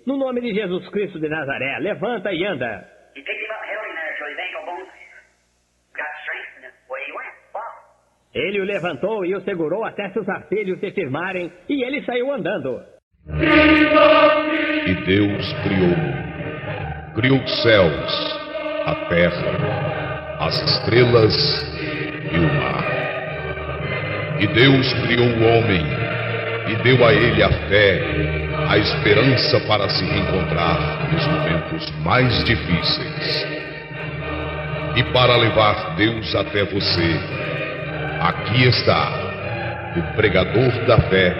No nome de Jesus Cristo de Nazaré, levanta e anda. He picked him up and held him there till his ankle bones got strength, and away he went. Wow. Ele o levantou e o segurou até seus artelhos se firmarem, e ele saiu andando. E Deus criou os céus, a terra, as estrelas e o mar. E Deus criou o homem e deu a ele a fé, a esperança para se reencontrar nos momentos mais difíceis. E para levar Deus até você, aqui está o pregador da fé,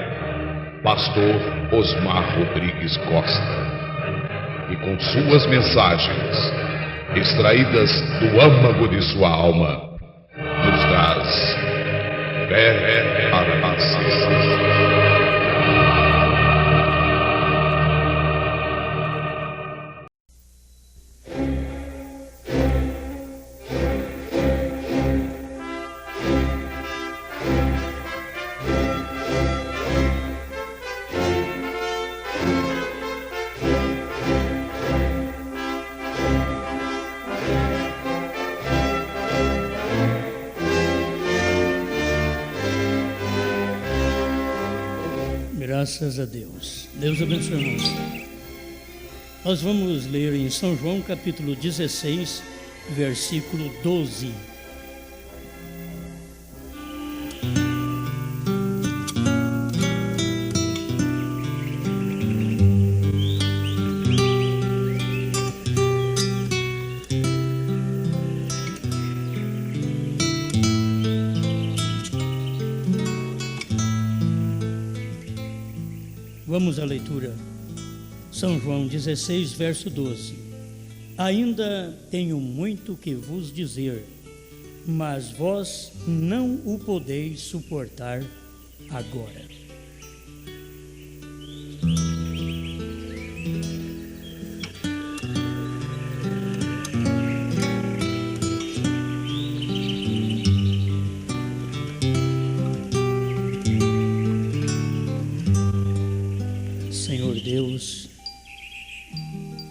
Pastor Osmar Rodrigues Costa, e com suas mensagens, extraídas do âmago de sua alma, nos traz fé para a nação. Graças a Deus. Deus abençoe, irmãos. Nós vamos ler em São João, capítulo 16, versículo 12. Vamos à leitura. São João 16, verso 12. Ainda tenho muito que vos dizer, mas vós não o podeis suportar agora.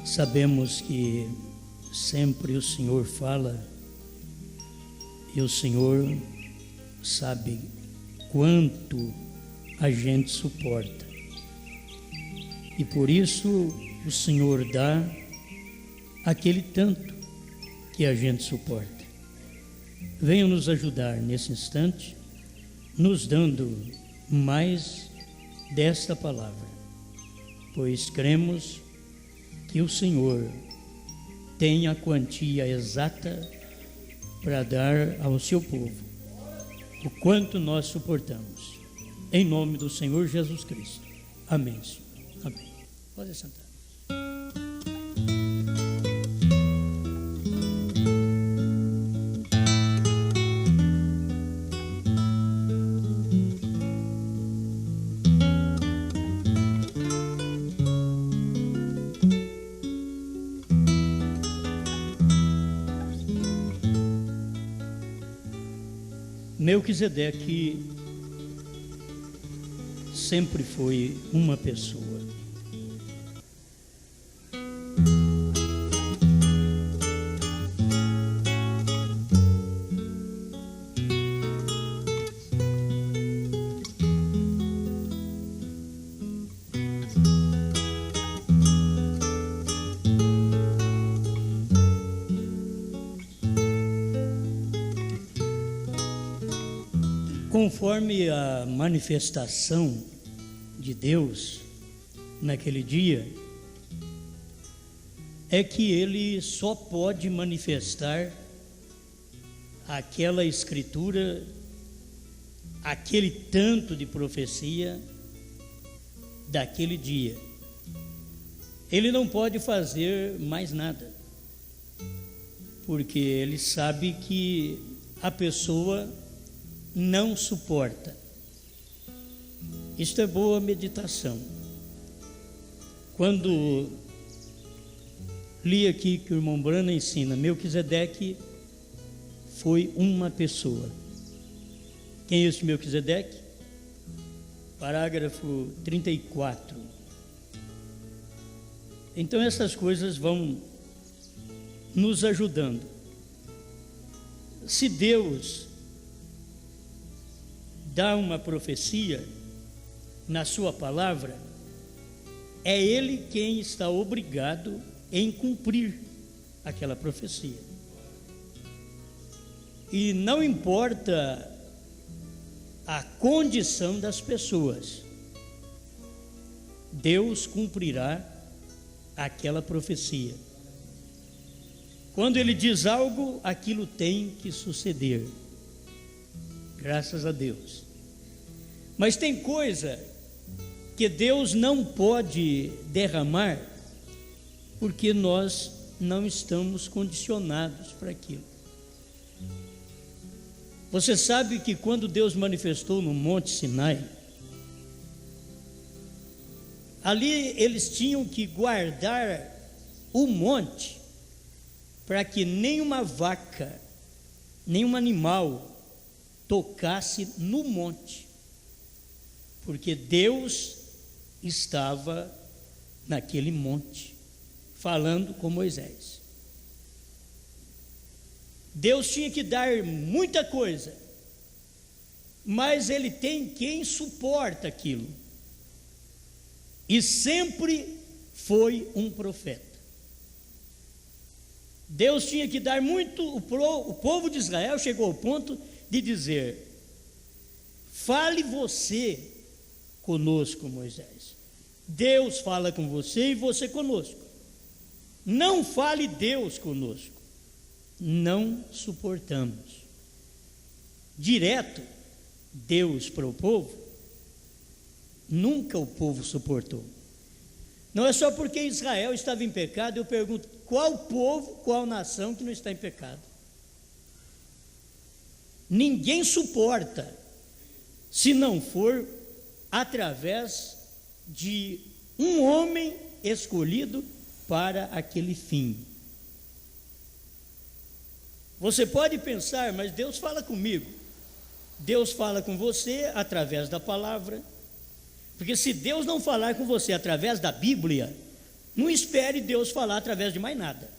Sabemos que sempre o Senhor fala e o Senhor sabe quanto a gente suporta. E por isso o Senhor dá aquele tanto que a gente suporta. Venha nos ajudar nesse instante, nos dando mais desta palavra, pois cremos que o Senhor tem a quantia exata para dar ao seu povo o quanto nós suportamos. Em nome do Senhor Jesus Cristo. Amém, Senhor. Amém. Pode sentar. Melquisedeque sempre foi uma pessoa. Conforme a manifestação de Deus naquele dia, é que ele só pode manifestar aquela escritura, aquele tanto de profecia daquele dia. Ele não pode fazer mais nada, porque ele sabe que a pessoa não suporta. Isto é boa meditação. Quando li aqui que o irmão Brana ensina, Melquisedeque foi uma pessoa. Quem é esse Melquisedeque? Parágrafo 34. Então essas coisas vão nos ajudando. Se Deus dá uma profecia na sua palavra, é Ele quem está obrigado em cumprir aquela profecia. E não importa a condição das pessoas, Deus cumprirá aquela profecia. Quando Ele diz algo, aquilo tem que suceder. Graças a Deus. Mas tem coisa que Deus não pode derramar, porque nós não estamos condicionados para aquilo. Você sabe que quando Deus manifestou no Monte Sinai, ali eles tinham que guardar o monte para que nenhuma vaca, nenhum animal tocasse no monte, porque Deus estava naquele monte, falando com Moisés. Deus tinha que dar muita coisa, mas Ele tem quem suporta aquilo, e sempre foi um profeta. Deus tinha que dar muito, o povo de Israel chegou ao ponto de dizer: fale você conosco, Moisés. Deus fala com você e você conosco. Não fale Deus conosco. Não suportamos. Direto, Deus para o povo, nunca o povo suportou. Não é só porque Israel estava em pecado. Eu pergunto, qual povo, qual nação que não está em pecado? Ninguém suporta, se não for através de um homem escolhido para aquele fim. Você pode pensar, mas Deus fala comigo. Deus fala com você através da palavra. Porque se Deus não falar com você através da Bíblia, não espere Deus falar através de mais nada.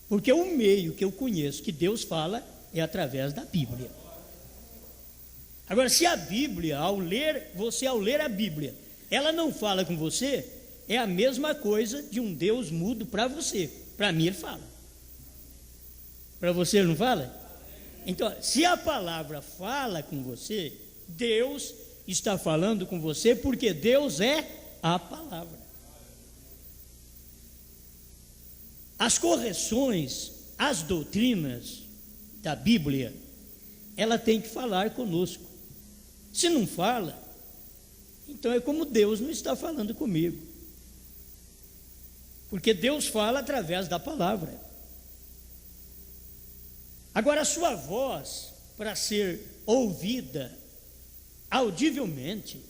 Porque o meio que eu conheço que Deus fala é através da Bíblia. Agora, se a Bíblia, ao ler a Bíblia, ela não fala com você, é a mesma coisa de um Deus mudo para você. Para mim ele fala. Para você ele não fala? Então, se a palavra fala com você, Deus está falando com você, porque Deus é a palavra. As correções, as doutrinas da Bíblia, ela tem que falar conosco. Se não fala, então é como Deus não está falando comigo. Porque Deus fala através da palavra. Agora, a sua voz, para ser ouvida audivelmente,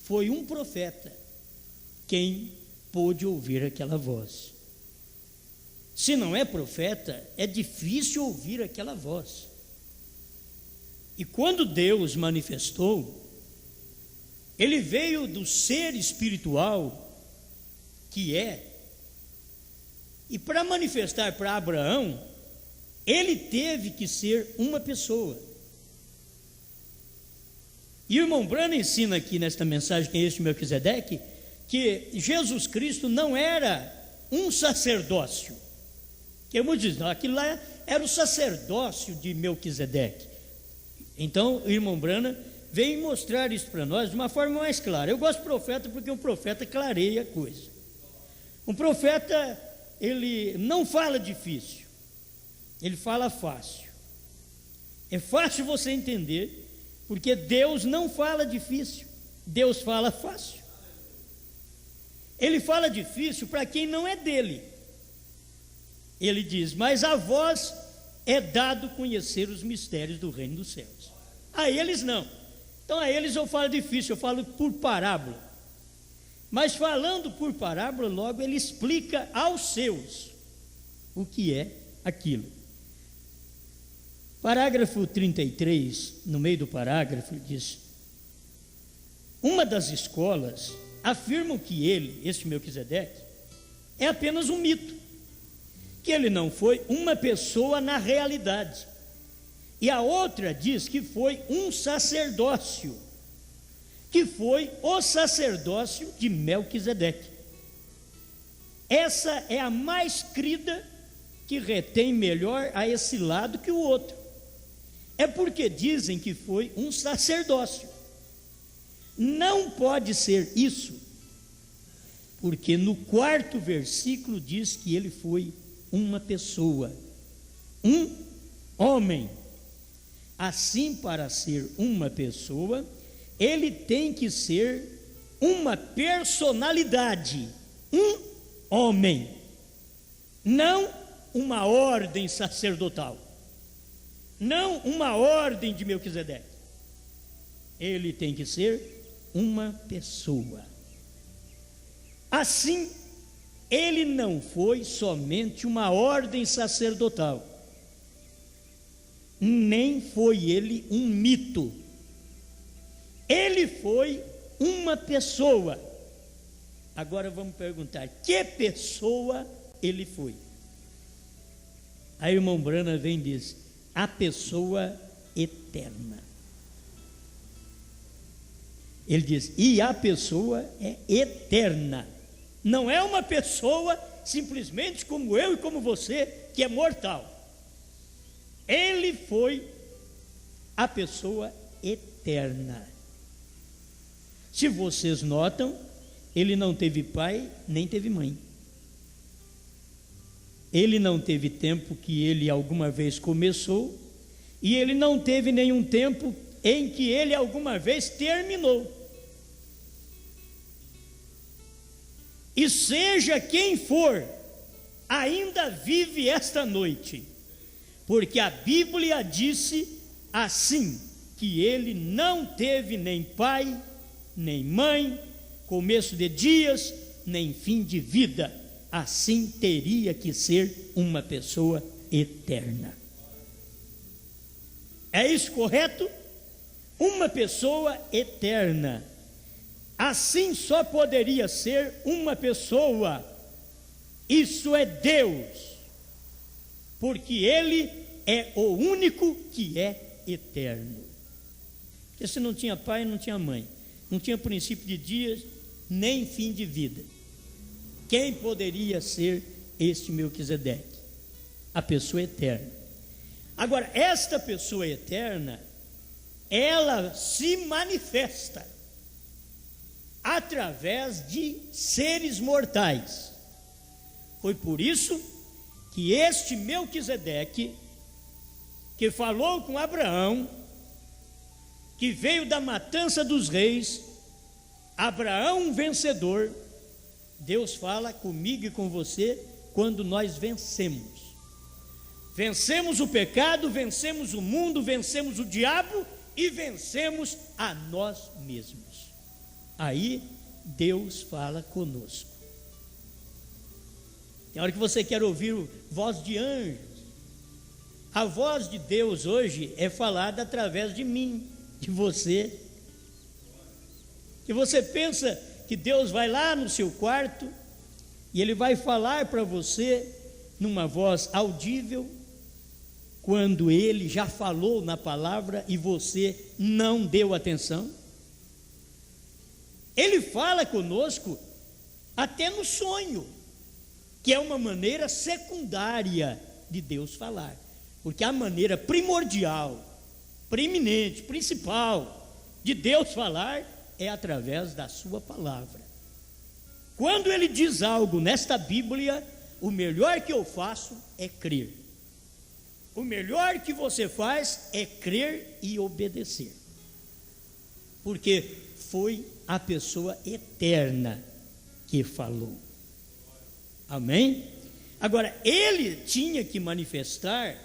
foi um profeta quem pôde ouvir aquela voz. Se não é profeta, é difícil ouvir aquela voz. E quando Deus manifestou, Ele veio do ser espiritual que é, e para manifestar para Abraão, Ele teve que ser uma pessoa. E o irmão Branham ensina aqui nesta mensagem, quem é este Melquisedeque, que Jesus Cristo não era um sacerdócio. Que muitos dizem, aquilo lá era o sacerdócio de Melquisedeque. Então o irmão Branham veio mostrar isso para nós de uma forma mais clara. Eu gosto de profeta porque um profeta clareia a coisa. Um profeta, ele não fala difícil, ele fala fácil. É fácil você entender, porque Deus não fala difícil, Deus fala fácil. Ele fala difícil para quem não é dele. Ele diz, mas a vós é dado conhecer os mistérios do reino dos céus. A eles não. Então a eles eu falo difícil, eu falo por parábola. Mas falando por parábola, logo ele explica aos seus o que é aquilo. Parágrafo 33, no meio do parágrafo, diz: uma das escolas afirmam que ele, este Melquisedeque, é apenas um mito, que ele não foi uma pessoa na realidade. E a outra diz que foi um sacerdócio, que foi o sacerdócio de Melquisedeque. Essa é a mais crida, que retém melhor a esse lado que o outro. É porque dizem que foi um sacerdócio. Não pode ser isso, porque no 4º versículo diz que ele foi uma pessoa, um homem. Assim, para ser uma pessoa, ele tem que ser uma personalidade, um homem, não uma ordem sacerdotal, não uma ordem de Melquisedeque. Ele tem que ser uma pessoa. Assim, ele não foi somente uma ordem sacerdotal, nem foi ele um mito. Ele foi uma pessoa. Agora vamos perguntar: que pessoa ele foi? A irmã Brana vem e diz: a pessoa eterna. Ele diz: e a pessoa é eterna. Não é uma pessoa simplesmente como eu e como você, que é mortal. Ele foi a pessoa eterna. Se vocês notam, ele não teve pai, nem teve mãe. Ele não teve tempo que ele alguma vez começou, e ele não teve nenhum tempo em que ele alguma vez terminou. E seja quem for, ainda vive esta noite, porque a Bíblia disse assim, que ele não teve nem pai, nem mãe, começo de dias, nem fim de vida. Assim teria que ser uma pessoa eterna. É isso correto? Uma pessoa eterna. Assim só poderia ser uma pessoa. Isso é Deus, porque Ele é o único que é eterno. Porque se não tinha pai, não tinha mãe, não tinha princípio de dias, nem fim de vida. Quem poderia ser este Melquisedeque? A pessoa eterna. Agora, esta pessoa eterna, ela se manifesta através de seres mortais. Foi por isso que este Melquisedeque, que falou com Abraão, que veio da matança dos reis, Abraão vencedor, Deus fala comigo e com você quando nós vencemos. Vencemos o pecado, vencemos o mundo, vencemos o diabo e vencemos a nós mesmos. Aí Deus fala conosco. Tem hora que você quer ouvir voz de anjos. A voz de Deus hoje é falada através de mim, de você. Que você pensa que Deus vai lá no seu quarto e Ele vai falar para você numa voz audível, quando Ele já falou na palavra e você não deu atenção. Ele fala conosco até no sonho, que é uma maneira secundária de Deus falar, porque a maneira primordial, preeminente, principal de Deus falar é através da sua palavra. Quando Ele diz algo nesta Bíblia, o melhor que eu faço é crer. O melhor que você faz é crer e obedecer, porque foi a pessoa eterna que falou. Amém? Agora, ele tinha que manifestar,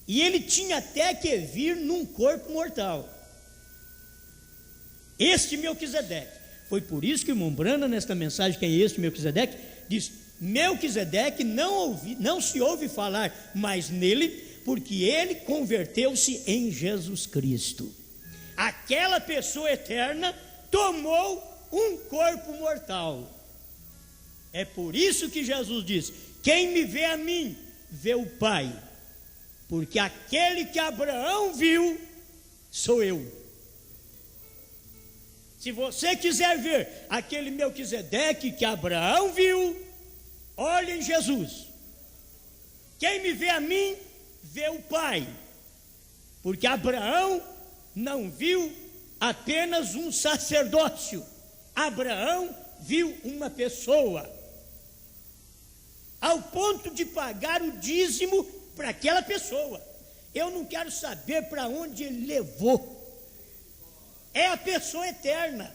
e ele tinha até que vir num corpo mortal. Este Melquisedeque. Foi por isso que o irmão Brana, nesta mensagem, que é este Melquisedeque, diz: Melquisedeque não se ouve falar mais nele, porque ele converteu-se em Jesus Cristo. Aquela pessoa eterna tomou um corpo mortal. É por isso que Jesus diz: quem me vê a mim, vê o Pai. Porque aquele que Abraão viu, sou eu. Se você quiser ver aquele Melquisedeque que Abraão viu, olhe em Jesus. Quem me vê a mim, vê o Pai. Porque Abraão não viu apenas um sacerdócio. Abraão viu uma pessoa, ao ponto de pagar o dízimo para aquela pessoa. Eu não quero saber para onde ele levou. É a pessoa eterna.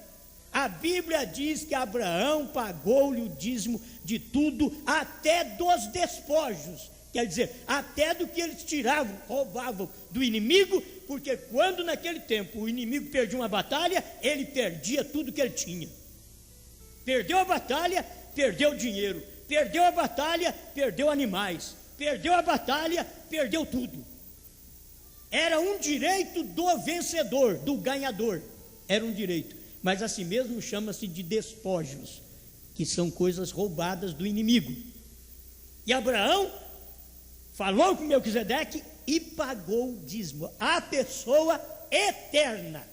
A Bíblia diz que Abraão pagou-lhe o dízimo de tudo, até dos despojos. Quer dizer, até do que eles tiravam, roubavam do inimigo, porque quando naquele tempo o inimigo perdia uma batalha, ele perdia tudo que ele tinha. Perdeu a batalha, perdeu dinheiro. Perdeu a batalha, perdeu animais. Perdeu a batalha, perdeu tudo. Era um direito do vencedor, do ganhador. Era um direito. Mas assim mesmo chama-se de despojos, que são coisas roubadas do inimigo. E Abraão falou com Melquisedeque e pagou o dízimo. A pessoa eterna.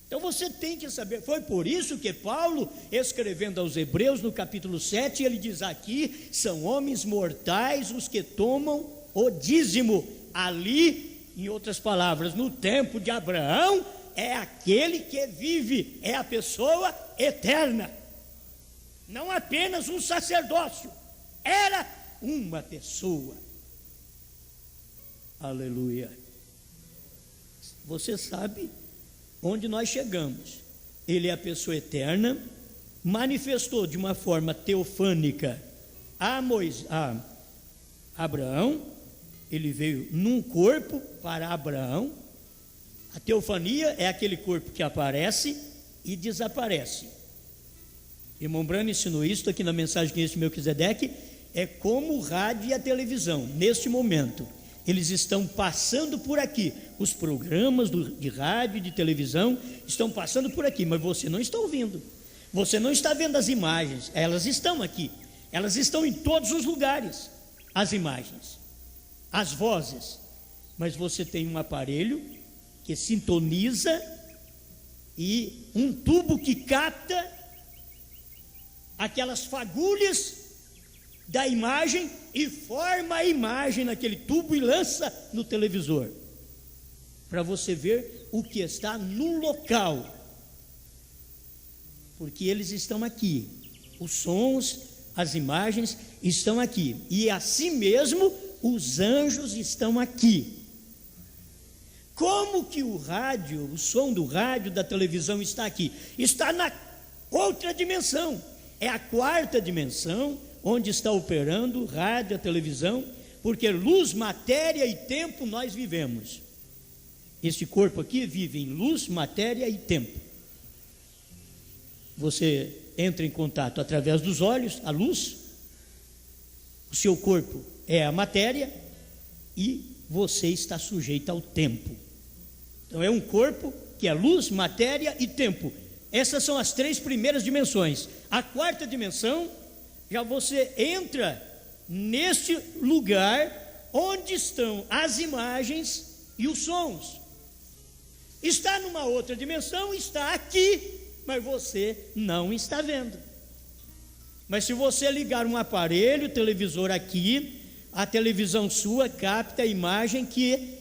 Então você tem que saber. Foi por isso que Paulo, escrevendo aos Hebreus no capítulo 7, ele diz aqui: são homens mortais os que tomam o dízimo. Ali, em outras palavras, no tempo de Abraão, é aquele que vive, é a pessoa eterna. Não apenas um sacerdócio, era uma pessoa. Aleluia. Você sabe onde nós chegamos. Ele é a pessoa eterna, manifestou de uma forma teofânica a Abraão. Ele veio num corpo para Abraão. A teofania é aquele corpo que aparece e desaparece. Irmão Branham ensinou isso aqui na mensagem que este Melquisedeque. É como o rádio e a televisão, neste momento. Eles estão passando por aqui. Os programas de rádio e de televisão estão passando por aqui, mas você não está ouvindo. Você não está vendo as imagens. Elas estão aqui. Elas estão em todos os lugares. As imagens, as vozes. Mas você tem um aparelho que sintoniza e um tubo que capta aquelas fagulhas da imagem e forma a imagem naquele tubo e lança no televisor, para você ver o que está no local, porque eles estão aqui, os sons, as imagens estão aqui, e assim mesmo os anjos estão aqui. Como que o rádio, o som do rádio, da televisão está aqui? Está na outra dimensão, é a quarta dimensão, onde está operando o rádio, a televisão, porque luz, matéria e tempo nós vivemos. Este corpo aqui vive em luz, matéria e tempo. Você entra em contato através dos olhos, a luz, o seu corpo é a matéria e você está sujeito ao tempo. Então é um corpo que é luz, matéria e tempo. Essas são as três primeiras dimensões. A quarta dimensão, já você entra neste lugar onde estão as imagens e os sons. Está numa outra dimensão, está aqui, mas você não está vendo. Mas se você ligar um aparelho, televisor aqui, a televisão sua capta a imagem que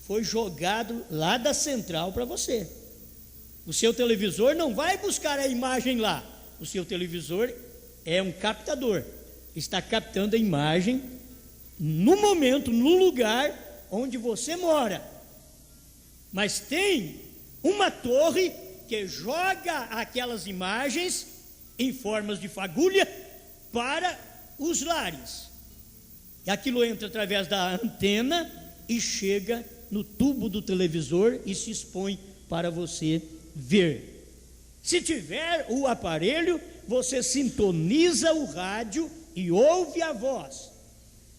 foi jogado lá da central para você. O seu televisor não vai buscar a imagem lá. O seu televisor é um captador, está captando a imagem no momento, no lugar onde você mora. Mas tem uma torre que joga aquelas imagens em formas de fagulha para os lares. E aquilo entra através da antena e chega no tubo do televisor e se expõe para você ver. Se tiver o aparelho, você sintoniza o rádio e ouve a voz.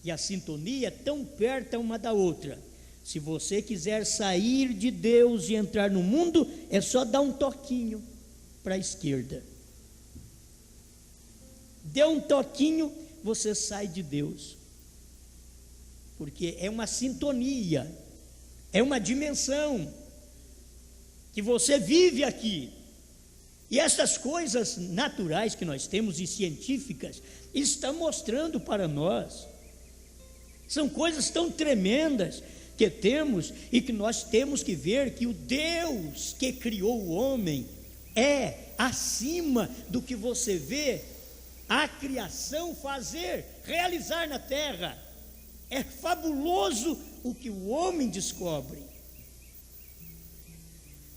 E a sintonia é tão perto uma da outra. Se você quiser sair de Deus e entrar no mundo, é só dar um toquinho para a esquerda. Deu um toquinho, você sai de Deus. Porque é uma sintonia, é uma dimensão que você vive aqui. E essas coisas naturais que nós temos e científicas estão mostrando para nós. São coisas tão tremendas que temos e que nós temos que ver que o Deus que criou o homem é acima do que você vê a criação fazer, realizar na terra. É fabuloso o que o homem descobre.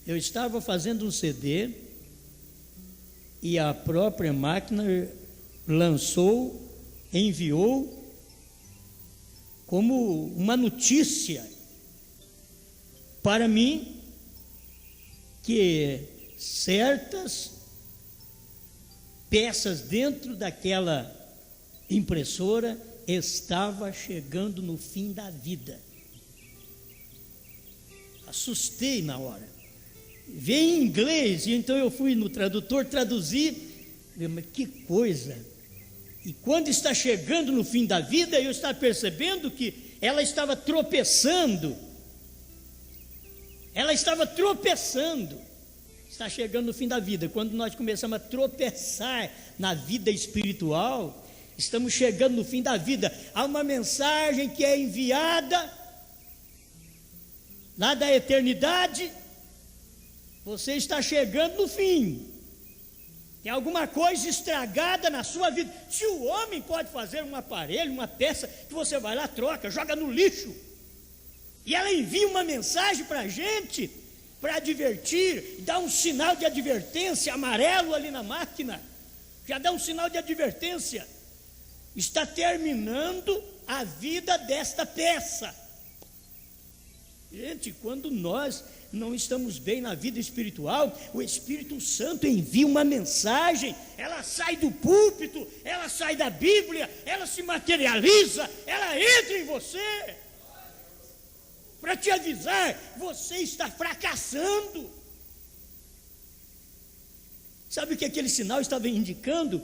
Eu estava fazendo um CD e a própria máquina lançou, enviou como uma notícia para mim que certas peças dentro daquela impressora estava chegando no fim da vida. Assustei na hora. Veio em inglês, e então eu fui no tradutor traduzir. Mas que coisa! E quando está chegando no fim da vida, eu estava percebendo que ela estava tropeçando. Ela estava tropeçando. Está chegando no fim da vida. Quando nós começamos a tropeçar na vida espiritual, estamos chegando no fim da vida. Há uma mensagem que é enviada lá da eternidade. Você está chegando no fim. Tem alguma coisa estragada na sua vida. Se o homem pode fazer um aparelho, uma peça, que você vai lá, troca, joga no lixo, e ela envia uma mensagem para a gente, para advertir, dá um sinal de advertência amarelo ali na máquina, já dá um sinal de advertência. Está terminando a vida desta peça. Gente, quando nós não estamos bem na vida espiritual, o Espírito Santo envia uma mensagem, ela sai do púlpito, ela sai da Bíblia, ela se materializa, ela entra em você, para te avisar, você está fracassando. Sabe o que aquele sinal estava indicando?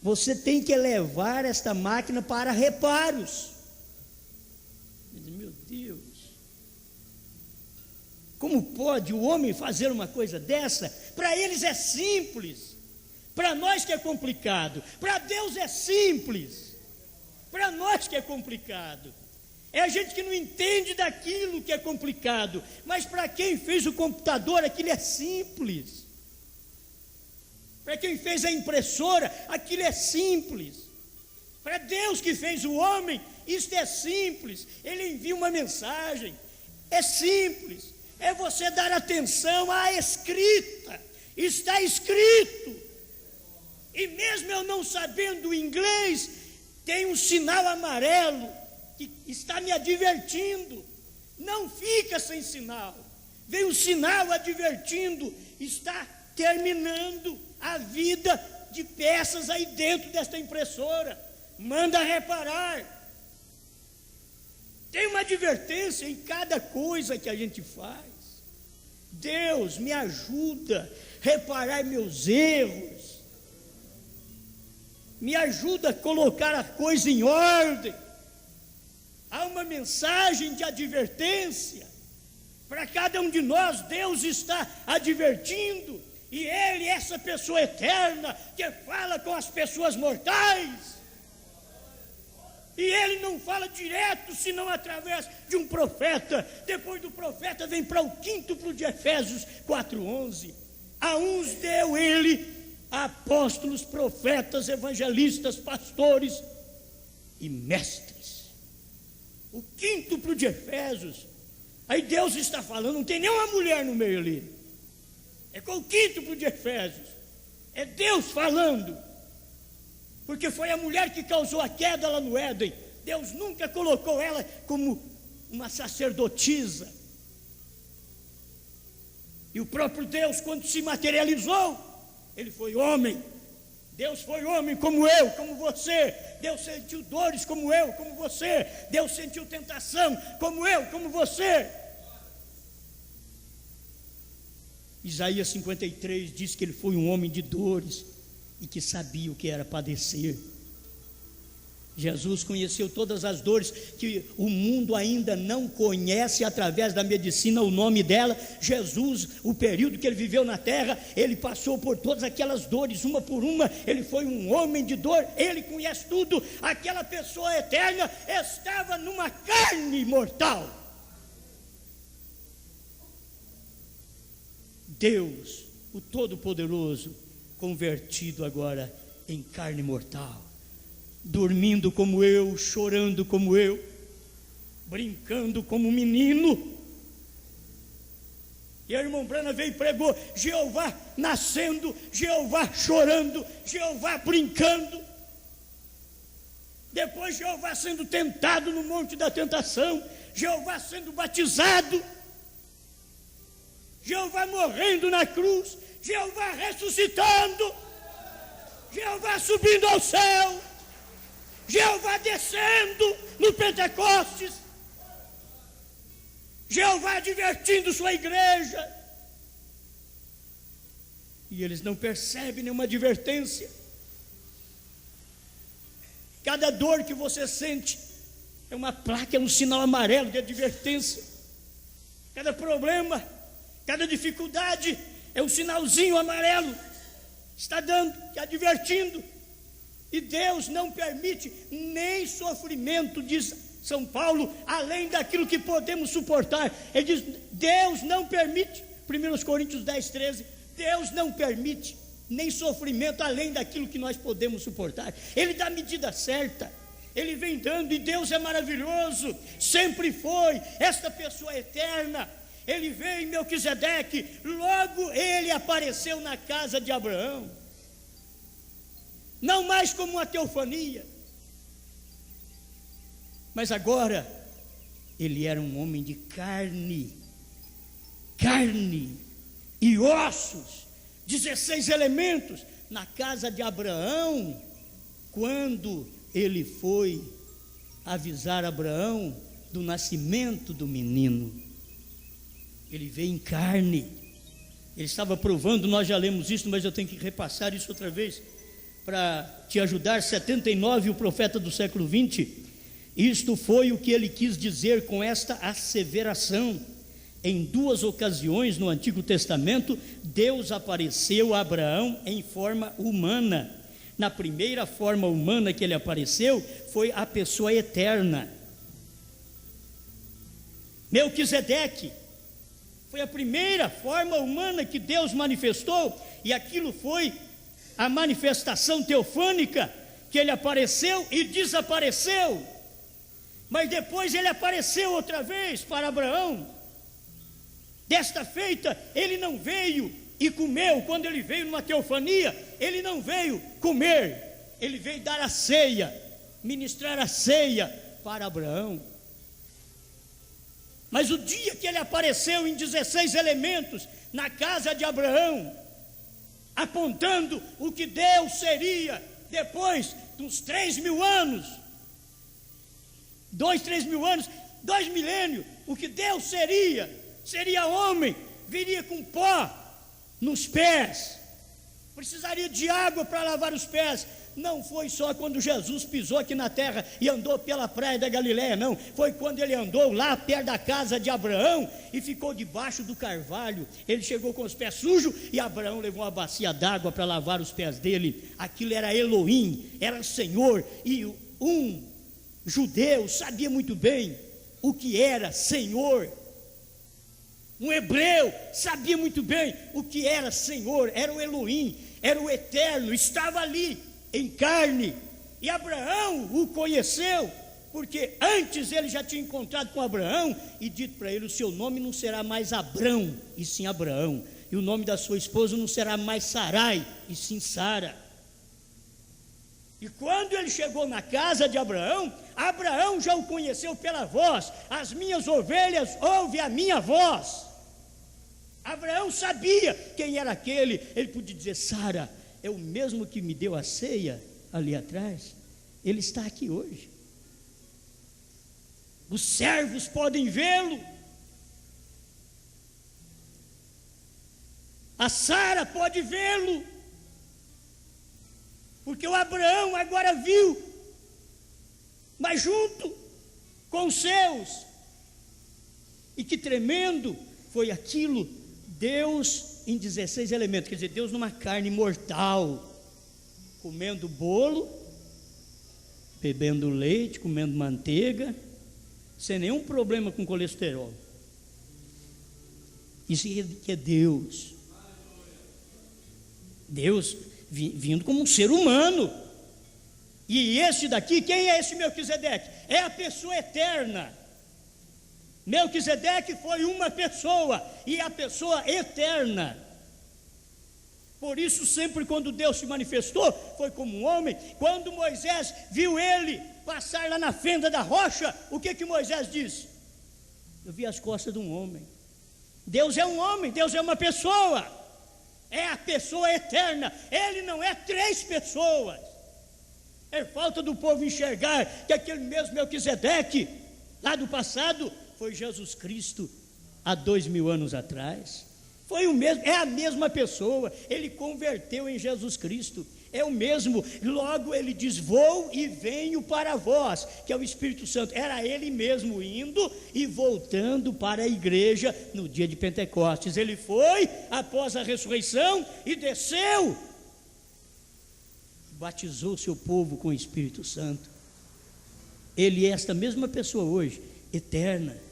Você tem que levar esta máquina para reparos. Meu Deus, como pode o homem fazer uma coisa dessa? Para eles é simples, para nós que é complicado. Para Deus é simples, para nós que é complicado. É a gente que não entende daquilo que é complicado, mas para quem fez o computador, aquilo é simples. Para quem fez a impressora, aquilo é simples. Para Deus que fez o homem, isto é simples. Ele envia uma mensagem, é simples. É você dar atenção à escrita. Está escrito. E mesmo eu não sabendo inglês, tem um sinal amarelo que está me advertindo. Não fica sem sinal. Vem um sinal advertindo. Está terminando a vida de peças aí dentro desta impressora. Manda reparar. Tem uma advertência em cada coisa que a gente faz. Deus me ajuda a reparar meus erros. Me ajuda a colocar a coisa em ordem. Há uma mensagem de advertência para cada um de nós. Deus está advertindo, e Ele, essa pessoa eterna que fala com as pessoas mortais, e Ele não fala direto senão através de um profeta. Depois do profeta vem para o quíntuplo de Efésios 4:11. A uns deu Ele apóstolos, profetas, evangelistas, pastores e mestres. O quíntuplo de Efésios. Aí Deus está falando, não tem nenhuma mulher no meio ali. É com o quíntuplo de Efésios. É Deus falando. Porque foi a mulher que causou a queda lá no Éden. Deus nunca colocou ela como uma sacerdotisa. E o próprio Deus, quando se materializou, Ele foi homem. Deus foi homem como eu, como você. Deus sentiu dores como eu, como você. Deus sentiu tentação como eu, como você. Isaías 53 diz que ele foi um homem de dores e que sabia o que era padecer. Jesus conheceu todas as dores que o mundo ainda não conhece através da medicina, o nome dela. Jesus, o período que ele viveu na terra, ele passou por todas aquelas dores, uma por uma. Ele foi um homem de dor, ele conhece tudo. Aquela pessoa eterna estava numa carne mortal. Deus, o Todo-Poderoso, convertido agora em carne mortal, dormindo como eu, chorando como eu, brincando como um menino. E a irmã Brana veio e pregou: Jeová nascendo, Jeová chorando, Jeová brincando. Depois Jeová sendo tentado no monte da tentação, Jeová sendo batizado, Jeová morrendo na cruz, Jeová ressuscitando, Jeová subindo ao céu, Jeová descendo no Pentecostes, Jeová divertindo sua igreja. E eles não percebem nenhuma advertência. Cada dor que você sente é uma placa, é um sinal amarelo de advertência. Cada problema, cada dificuldade é um sinalzinho amarelo, está dando, advertindo. E Deus não permite nem sofrimento, diz São Paulo, além daquilo que podemos suportar. Ele diz: Deus não permite, 1 Coríntios 10, 13, Deus não permite nem sofrimento além daquilo que nós podemos suportar. Ele dá a medida certa, Ele vem dando, e Deus é maravilhoso, sempre foi, esta pessoa é eterna. Ele veio em Melquisedeque, logo ele apareceu na casa de Abraão, não mais como uma teofania, mas agora ele era um homem de carne e ossos, 16 elementos, na casa de Abraão, quando ele foi avisar Abraão do nascimento do menino. Ele veio em carne, ele estava provando, nós já lemos isso, mas eu tenho que repassar isso outra vez, para te ajudar. 79, o profeta do século 20, isto foi o que ele quis dizer com esta asseveração. Em duas ocasiões no Antigo Testamento, Deus apareceu a Abraão em forma humana. Na primeira forma humana que ele apareceu, foi a pessoa eterna. Melquisedeque foi a primeira forma humana que Deus manifestou, e aquilo foi a manifestação teofânica, que ele apareceu e desapareceu. Mas depois ele apareceu outra vez para Abraão. Desta feita, ele não veio e comeu. Quando ele veio numa teofania, ele não veio comer, ele veio dar a ceia, ministrar a ceia para Abraão. Mas o dia que ele apareceu em 16 elementos na casa de Abraão, apontando o que Deus seria depois dos 3.000 anos, 3.000 anos, 2 milênios, o que Deus seria homem, viria com pó nos pés, precisaria de água para lavar os pés. Não foi só quando Jesus pisou aqui na terra e andou pela praia da Galileia, não. Foi quando ele andou lá perto da casa de Abraão e ficou debaixo do carvalho. Ele chegou com os pés sujos e Abraão levou uma bacia d'água para lavar os pés dele. Aquilo era Elohim, era Senhor. E um judeu sabia muito bem o que era Senhor. Um hebreu sabia muito bem o que era Senhor. Era o Elohim, era o Eterno, estava ali em carne, e Abraão o conheceu, porque antes ele já tinha encontrado com Abraão e dito para ele: o seu nome não será mais Abrão, e sim Abraão, e o nome da sua esposa não será mais Sarai, e sim Sara. E quando ele chegou na casa de Abraão, Abraão já o conheceu pela voz: as minhas ovelhas ouvem a minha voz. Abraão sabia quem era aquele. Ele podia dizer: Sara, é o mesmo que me deu a ceia ali atrás, ele está aqui hoje. Os servos podem vê-lo, a Sara pode vê-lo, porque o Abraão agora viu, mas junto com os seus. E que tremendo foi aquilo, Deus em 16 elementos, quer dizer, Deus numa carne mortal, comendo bolo, bebendo leite, comendo manteiga, sem nenhum problema com colesterol. Isso que é Deus. Deus vindo como um ser humano. E esse daqui, quem é esse Melquisedeque? É a pessoa eterna. Melquisedeque foi uma pessoa, e a pessoa eterna. Por isso, sempre quando Deus se manifestou, foi como um homem. Quando Moisés viu ele passar lá na fenda da rocha, o que Moisés disse? Eu vi as costas de um homem. Deus é um homem, Deus é uma pessoa. É a pessoa eterna. Ele não é três pessoas. É falta do povo enxergar que aquele mesmo Melquisedeque, lá do passado, foi Jesus Cristo há 2000 anos atrás. Foi o mesmo, é a mesma pessoa. Ele converteu em Jesus Cristo, é o mesmo. Logo ele diz: vou e venho para vós, que é o Espírito Santo. Era ele mesmo indo e voltando para a igreja no dia de Pentecostes. Ele foi após a ressurreição e desceu, batizou seu povo com o Espírito Santo. Ele é esta mesma pessoa hoje, eterna.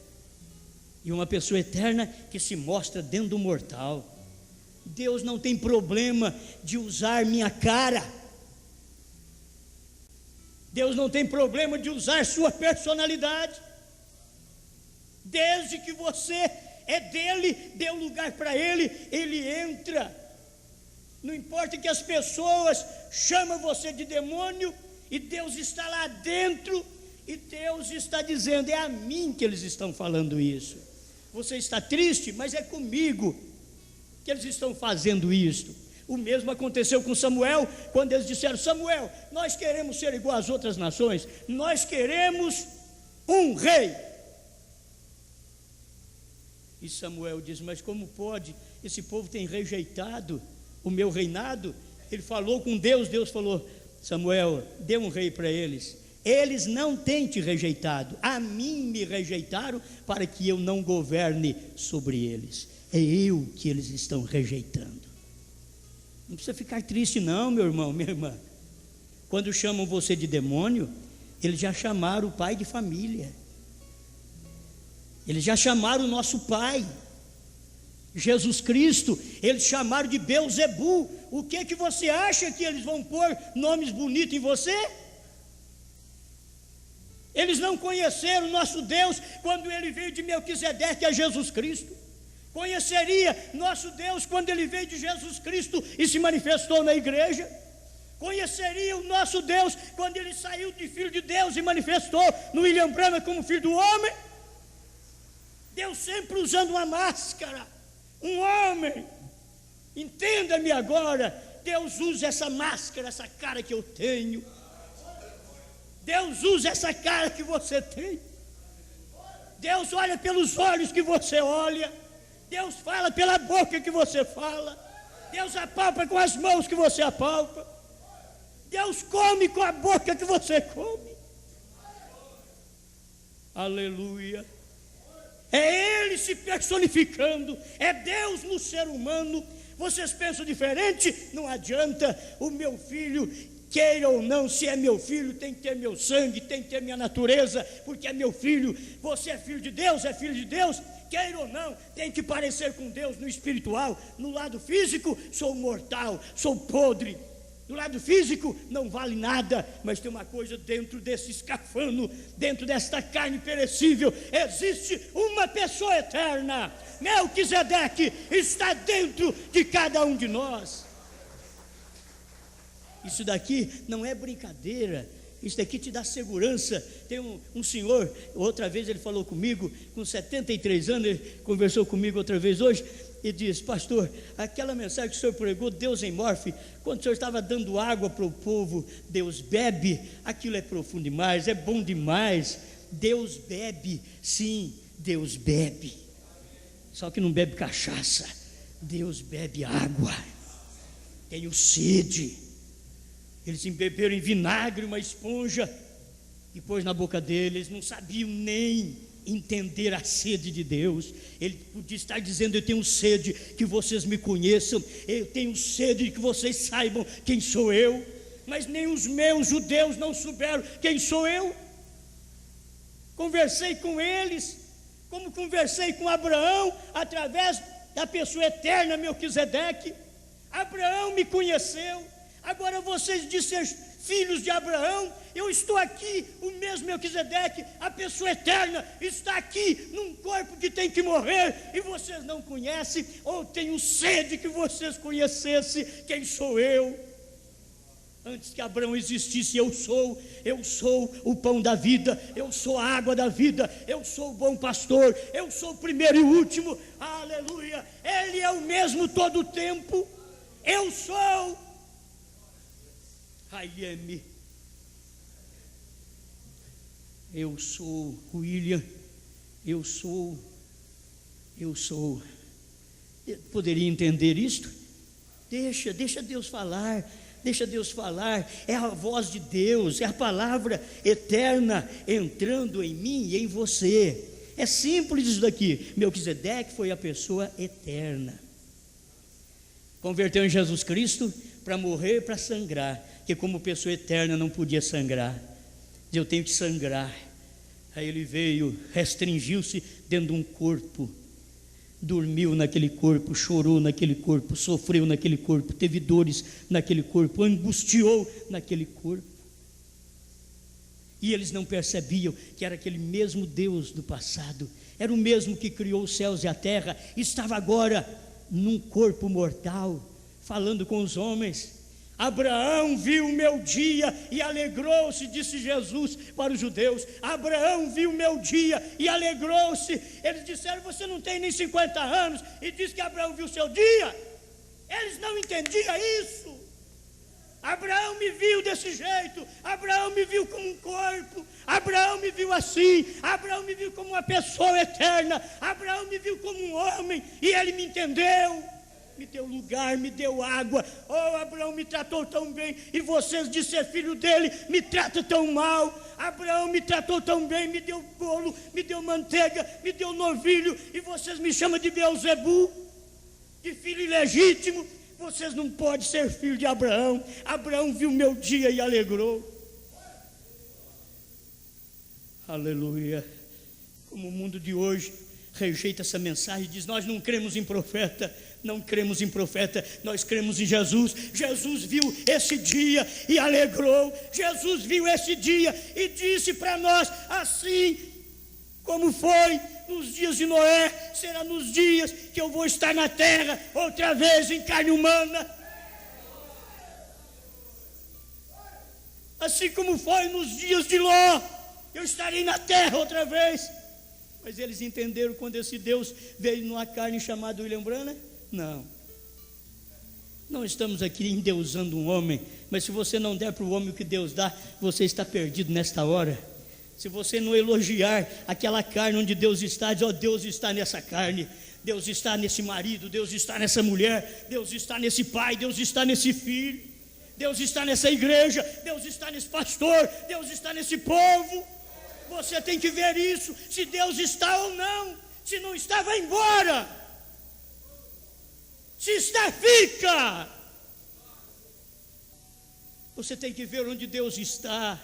E uma pessoa eterna que se mostra dentro do mortal. Deus não tem problema de usar minha cara. Deus não tem problema de usar sua personalidade. Desde que você é dele, dê um lugar para ele, ele entra. Não importa que as pessoas chamam você de demônio, e Deus está lá dentro, e Deus está dizendo: é a mim que eles estão falando isso. Você está triste, mas é comigo que eles estão fazendo isto. O mesmo aconteceu com Samuel, quando eles disseram: Samuel, nós queremos ser igual às outras nações, nós queremos um rei. E Samuel diz: mas como pode? Esse povo tem rejeitado o meu reinado. Ele falou com Deus, Deus falou: Samuel, dê um rei para eles. Eles não têm te rejeitado, a mim me rejeitaram para que eu não governe sobre eles. É eu que eles estão rejeitando. Não precisa ficar triste não, meu irmão, minha irmã. Quando chamam você de demônio, eles já chamaram o pai de família. Eles já chamaram o nosso pai, Jesus Cristo. Eles chamaram de Beuzebu. O que você acha que eles vão pôr nomes bonitos em você? Eles não conheceram o nosso Deus quando ele veio de Melquisedeque a Jesus Cristo. Conheceria nosso Deus quando ele veio de Jesus Cristo e se manifestou na igreja. Conheceria o nosso Deus quando ele saiu de filho de Deus e manifestou no William Branham como filho do homem. Deus sempre usando uma máscara, um homem. Entenda-me agora, Deus usa essa máscara, essa cara que eu tenho. Deus usa essa cara que você tem. Deus olha pelos olhos que você olha. Deus fala pela boca que você fala. Deus apalpa com as mãos que você apalpa. Deus come com a boca que você come. Aleluia. É Ele se personificando. É Deus no ser humano. Vocês pensam diferente? Não adianta. O meu filho, queira ou não, se é meu filho, tem que ter meu sangue, tem que ter minha natureza, porque é meu filho. Você é filho de Deus, é filho de Deus, queira ou não, tem que parecer com Deus no espiritual. No lado físico, sou mortal, sou podre. Do lado físico, não vale nada, mas tem uma coisa dentro desse escafano, dentro desta carne perecível, existe uma pessoa eterna. Melquisedeque está dentro de cada um de nós. Isso daqui não é brincadeira, isso daqui te dá segurança. Tem um senhor, outra vez ele falou comigo, com 73 anos, ele conversou comigo outra vez hoje. e disse: pastor, aquela mensagem que o senhor pregou, Deus em morfe, quando o senhor estava dando água para o povo, Deus bebe, aquilo é profundo demais, é bom demais. Deus bebe, sim, Deus bebe, só que não bebe cachaça, Deus bebe água. Tenho sede. Eles embeberam em vinagre uma esponja e pôs na boca deles, não sabiam nem entender a sede de Deus. Ele podia estar dizendo: eu tenho sede que vocês me conheçam, eu tenho sede que vocês saibam quem sou eu. Mas nem os meus judeus não souberam quem sou eu. Conversei com eles, como conversei com Abraão, através da pessoa eterna Melquisedeque. Abraão me conheceu. Agora vocês dizem ser filhos de Abraão, eu estou aqui, o mesmo Melquisedeque, a pessoa eterna, está aqui num corpo que tem que morrer, e vocês não conhecem, ou tenho sede que vocês conhecessem quem sou eu. Antes que Abraão existisse, eu sou o pão da vida, eu sou a água da vida, eu sou o bom pastor, eu sou o primeiro e o último, aleluia. Ele é o mesmo todo o tempo, eu sou. I am. Eu sou, William, eu sou. Poderia entender isto? Deixa Deus falar, é a voz de Deus, é a palavra eterna entrando em mim e em você. É simples isso daqui. Melquisedeque foi a pessoa eterna, converteu em Jesus Cristo para morrer, para sangrar, que como pessoa eterna não podia sangrar, eu tenho que sangrar. Aí ele veio, restringiu-se dentro de um corpo, dormiu naquele corpo, chorou naquele corpo, sofreu naquele corpo, teve dores naquele corpo, angustiou naquele corpo, e eles não percebiam que era aquele mesmo Deus do passado, era o mesmo que criou os céus e a terra, estava agora num corpo mortal, falando com os homens. Abraão viu o meu dia e alegrou-se, disse Jesus para os judeus. Abraão viu o meu dia e alegrou-se. Eles disseram: você não tem nem 50 anos e diz que Abraão viu o seu dia. Eles não entendiam isso. Abraão me viu desse jeito, Abraão me viu como um corpo, Abraão me viu assim, Abraão me viu como uma pessoa eterna, Abraão me viu como um homem, e ele me entendeu. Me deu lugar, me deu água. Oh, Abraão me tratou tão bem, e vocês, de ser filho dele, me tratam tão mal. Abraão me tratou tão bem, me deu bolo, me deu manteiga, me deu novilho, e vocês me chamam de Beelzebu, de filho ilegítimo. Vocês não podem ser filho de Abraão. Abraão viu meu dia e alegrou. Aleluia. Como o mundo de hoje rejeita essa mensagem, diz: nós não cremos em profeta. Não cremos em profeta, nós cremos em Jesus. Jesus viu esse dia e alegrou. Jesus viu esse dia e disse para nós: assim como foi nos dias de Noé, será nos dias que eu vou estar na terra outra vez em carne humana. Assim como foi nos dias de Ló, eu estarei na terra outra vez. Mas eles entenderam quando esse Deus veio numa carne chamada William Branham? Não estamos aqui endeusando um homem, mas se você não der para o homem o que Deus dá, você está perdido nesta hora. Se você não elogiar aquela carne onde Deus está, diz: ó, Deus está nessa carne, Deus está nesse marido, Deus está nessa mulher, Deus está nesse pai, Deus está nesse filho, Deus está nessa igreja, Deus está nesse pastor, Deus está nesse povo. Você tem que ver isso, se Deus está ou não. Se não está, vai embora. Se está, fica. Você tem que ver onde Deus está.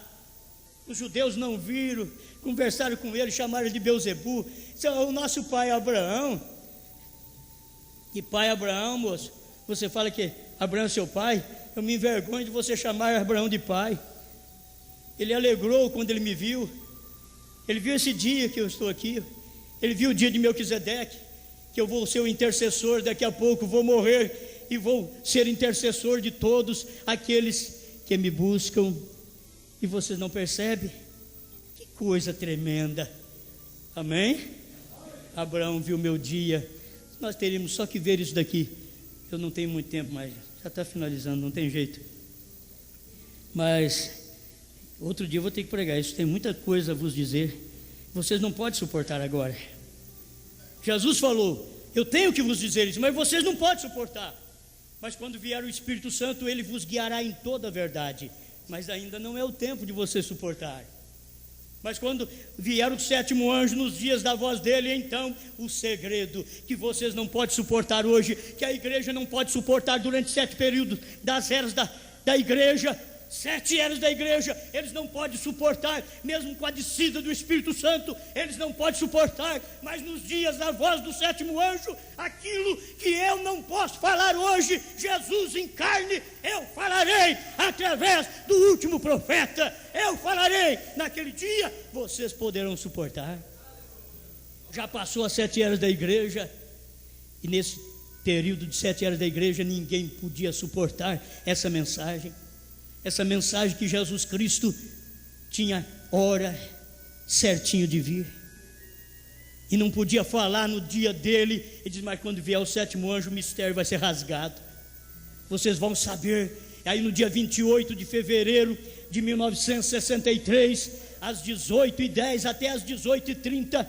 Os judeus não viram, conversaram com ele, chamaram de Beelzebu. O nosso pai Abraão. Que pai Abraão, moço? Você fala que Abraão é seu pai? Eu me envergonho de você chamar Abraão de pai. Ele alegrou quando ele me viu. Ele viu esse dia que eu estou aqui. Ele viu o dia de Melquisedeque, que eu vou ser o intercessor, daqui a pouco vou morrer e vou ser intercessor de todos aqueles que me buscam. E vocês não percebem? Que coisa tremenda. Amém? Abraão viu meu dia. nós teríamos só que ver isso daqui. Eu não tenho muito tempo, mas já está finalizando, não tem jeito. Mas outro dia eu vou ter que pregar isso. Tem muita coisa a vos dizer. Vocês não podem suportar agora. Jesus falou: eu tenho que vos dizer isso, mas vocês não podem suportar. Mas quando vier o Espírito Santo, Ele vos guiará em toda a verdade. Mas ainda não é o tempo de você suportar. Mas quando vier o 7º anjo nos dias da voz dele, então o segredo que vocês não podem suportar hoje, que a igreja não pode suportar durante 7 períodos das eras da igreja, 7 eras da igreja, eles não podem suportar, mesmo com a descida do Espírito Santo, eles não podem suportar. Mas nos dias da voz do 7º anjo, aquilo que eu não posso falar hoje, Jesus em carne, eu falarei através do último profeta. Eu falarei naquele dia, vocês poderão suportar. Já passou as 7 eras da igreja, e nesse período de 7 eras da igreja, ninguém podia suportar essa mensagem. Essa mensagem que Jesus Cristo tinha hora certinho de vir, e não podia falar no dia dele. Ele diz: mas quando vier o 7º anjo, o mistério vai ser rasgado, vocês vão saber. Aí no dia 28 de fevereiro de 1963, às 18h10 até às 18h30,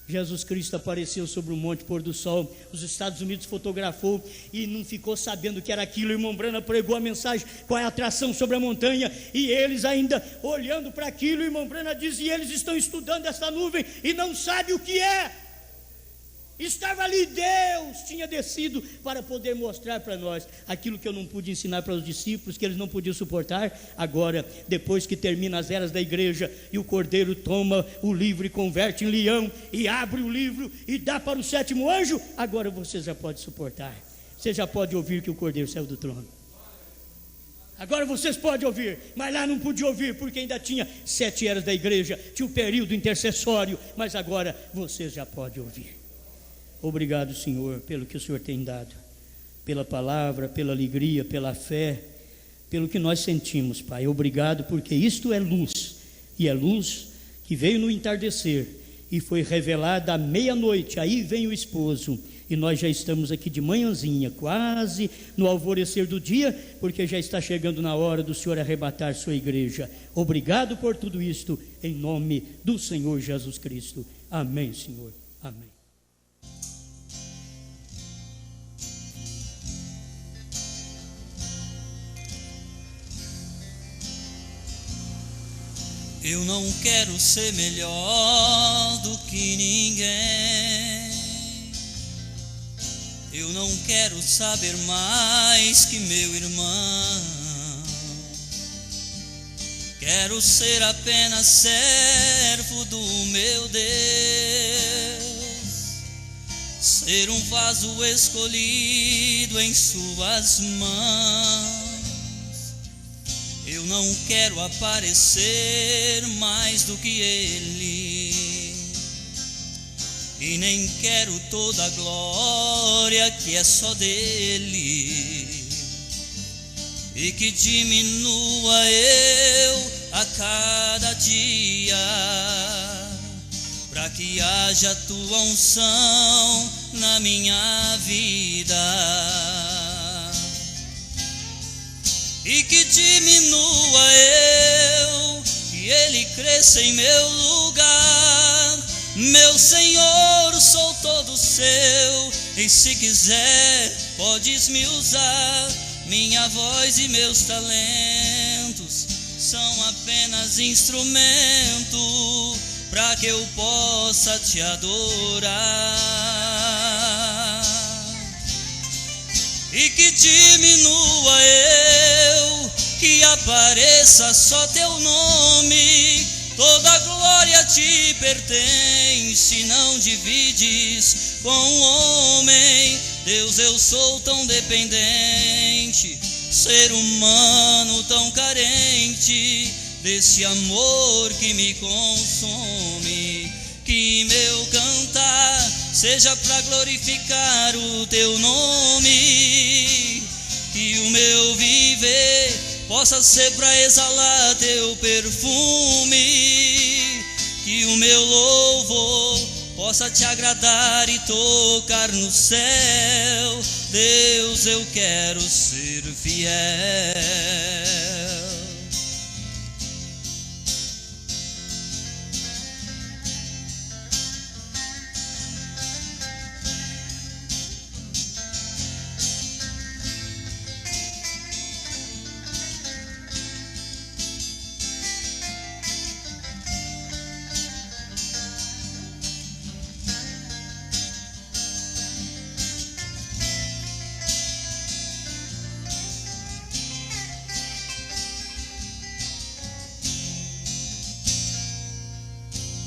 Jesus Cristo apareceu sobre o Monte Pôr do Sol. Os Estados Unidos fotografou e não ficou sabendo o que era aquilo. O irmão Branham pregou a mensagem, qual é a atração sobre a montanha, e eles ainda olhando para aquilo, o irmão Branham diz: e eles estão estudando essa nuvem e não sabem o que é. Estava ali, Deus tinha descido para poder mostrar para nós aquilo que eu não pude ensinar para os discípulos, que eles não podiam suportar. Agora, depois que termina as eras da igreja e o Cordeiro toma o livro e converte em leão e abre o livro e dá para o 7º anjo, agora você já pode suportar. Você já pode ouvir que o Cordeiro saiu do trono. Agora vocês podem ouvir, mas lá não podia ouvir, porque ainda tinha 7 eras da igreja, tinha o período intercessório, mas agora vocês já podem ouvir. Obrigado, Senhor, pelo que o Senhor tem dado, pela palavra, pela alegria, pela fé, pelo que nós sentimos, Pai. Obrigado, porque isto é luz, e é luz que veio no entardecer e foi revelada à meia-noite. Aí vem o esposo, e nós já estamos aqui de manhãzinha, quase no alvorecer do dia, porque já está chegando na hora do Senhor arrebatar sua igreja. Obrigado por tudo isto, em nome do Senhor Jesus Cristo. Amém, Senhor. Amém. Eu não quero ser melhor do que ninguém. Eu não quero saber mais que meu irmão. Quero ser apenas servo do meu Deus, ser um vaso escolhido em suas mãos. Eu não quero aparecer mais do que Ele, e nem quero toda a glória que é só dele, e que diminua eu a cada dia, para que haja tua unção na minha vida. E que diminua eu, que Ele cresça em meu lugar. Meu Senhor, sou todo seu, e se quiser, podes me usar. Minha voz e meus talentos são apenas instrumento para que eu possa te adorar. E que diminua eu, que apareça só teu nome. Toda glória te pertence, não divides com o homem. Deus, eu sou tão dependente, ser humano tão carente desse amor que me consome. Que meu cantar seja para glorificar o teu nome, que o meu viver possa ser para exalar teu perfume, que o meu louvor possa te agradar e tocar no céu. Deus, eu quero ser fiel.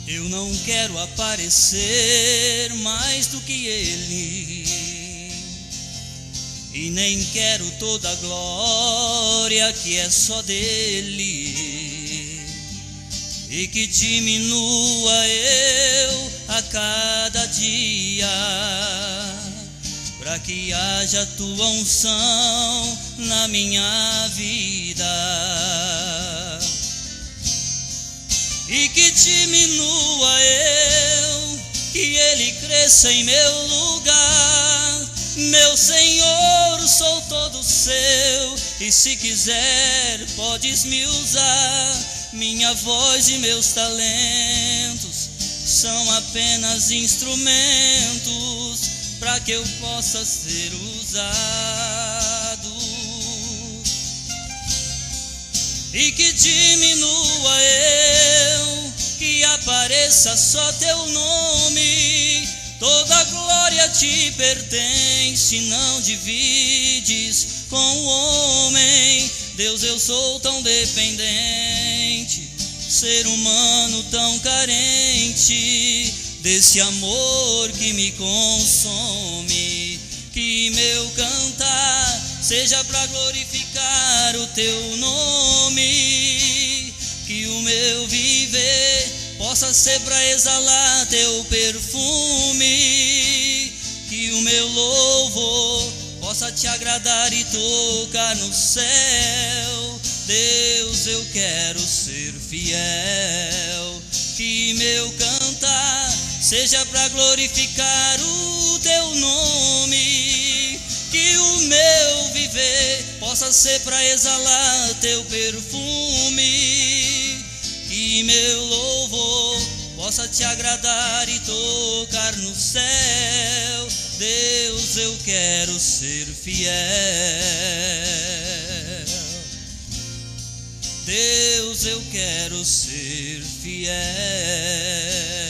Eu não quero aparecer mais do que Ele, e nem quero toda a glória que é só dele, e que diminua eu a cada dia, para que haja tua unção na minha vida. E que diminua eu, que Ele cresça em meu lugar. Meu Senhor, sou todo seu, e se quiser podes me usar. Minha voz e meus talentos são apenas instrumentos para que eu possa ser usado. E que diminua eu, que apareça só teu nome. Toda glória te pertence, não divides com o homem. Deus, eu sou tão dependente, ser humano tão carente desse amor que me consome. Que meu cantar seja para glorificar o teu nome, que o meu viver possa ser para exalar teu perfume, que o meu louvor possa te agradar e tocar no céu. Deus, eu quero ser fiel, que meu cantar seja para glorificar o teu nome, que o meu viver possa ser para exalar teu perfume, que meu louvor possa te agradar e tocar no céu. Deus, eu quero ser fiel. Deus, eu quero ser fiel.